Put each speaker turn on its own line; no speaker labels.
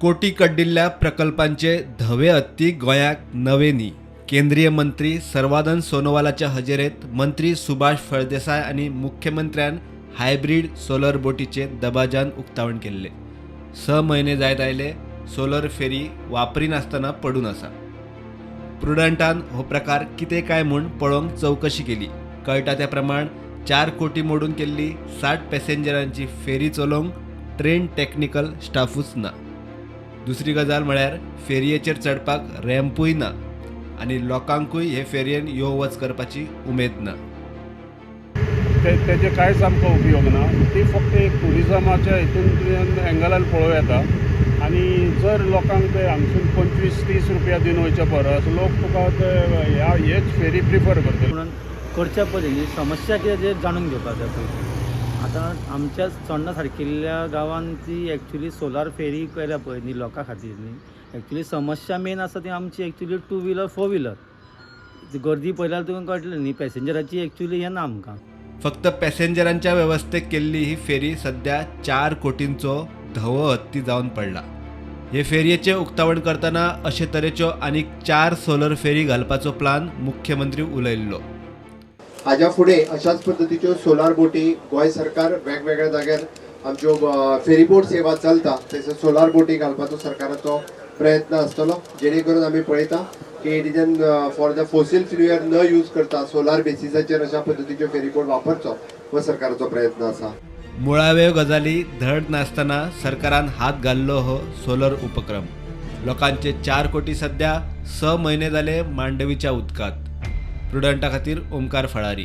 कोटी कड्डिल्ल्या प्रकल्पांचे धवे हत्ती गोंयाक नवेनी। केंद्रीय मंत्री सर्वानंद सोनोवालाच्या हजेरेत मंत्री सुभाष फळदेसाय आणि मुख्यमंत्र्यान हायब्रीड सोलर बोटीचे दबाजान उक्तावण केले। 6 महिने जायत आयले सोलर फेरी वापरी नासतना पडून आसा। प्रुडंटान हो प्रकार कितें काय म्हूण पळोवंक चवकशी केली। कळटा त्या प्रमाण 4 कोटी मोडून केल्ली 60 पॅसेंजरांची फेरी चलोवंक ट्रेन टेक्निकल स्टाफूच ना। दुसरी गजाल म्हळ्यार फेरयेचेर चडपाक रॅम्पूय ना आनी लोकांकूय हे फेरयेन यो वच करपाची उमेद ना।
तेजे कांयच आमकां उपयोग ना। ती फक्त एक टुरिजमाच्या हितून एंगलान पळोव येता आनी जर लोकांक ते हांगसून 25-30 रुपया दिवन वयचे परस लोक तुका हेच फेरी प्रिफर करतले।
म्हणून करच्या पयलीं समस्या कितें तें जाणून घेवपाक जाय पयलीं। आतां आमच्या चोडणा सारकिल्ल्या गांवांत ती एक्चुली सोलार फेरी केल्या पळय न्ही लोकां खातीर न्ही, एक्चुली समस्या मेन आसा ती आमची एक्चुली 2 व्हिलर 4 व्हिलर गर्दी पळयल्यार तुमकां कळटलें न्ही। पॅसेंजराची एक्चुली हें ना आमकां।
फक्त पॅसेंजरांच्या वेवस्थेक केल्ली ही फेरी सध्या 4 कोटींचो धवो हत्ती जावन पडला। हे फेरयेचे उक्तावण करतना अशे तरेच्यो आनीक 4 सोलर फेरी घालपाचो प्लान मुख्यमंत्री उलयल्लो।
हाज्या फुडें अशाच पद्दतीच्यो सोलार बोटी गोंय सरकार वेगवेगळ्या जाग्यार आमच्यो फेरीबोट सेवा चलता थंयसर सोलार बोटी घालपाचो सरकाराचो प्रयत्न आसतलो, जेणे करून आमी पळयता की रिजन फॉर द फोसील फ्युएल न यूज करता सोलार बेसिसाचेर अशा पद्दतीच्यो फेरीबोट वापरचो हो सरकाराचो प्रयत्न आसा।
मुळाव्यो गजाली धड नासतना सरकारान हात घाल्लो हो सोलर उपक्रम। लोकांचे 4 कोटी सध्या 6 महिने जाले मांडवीच्या उदकात। प्रुडंटा खातीर ओमकार फळारी।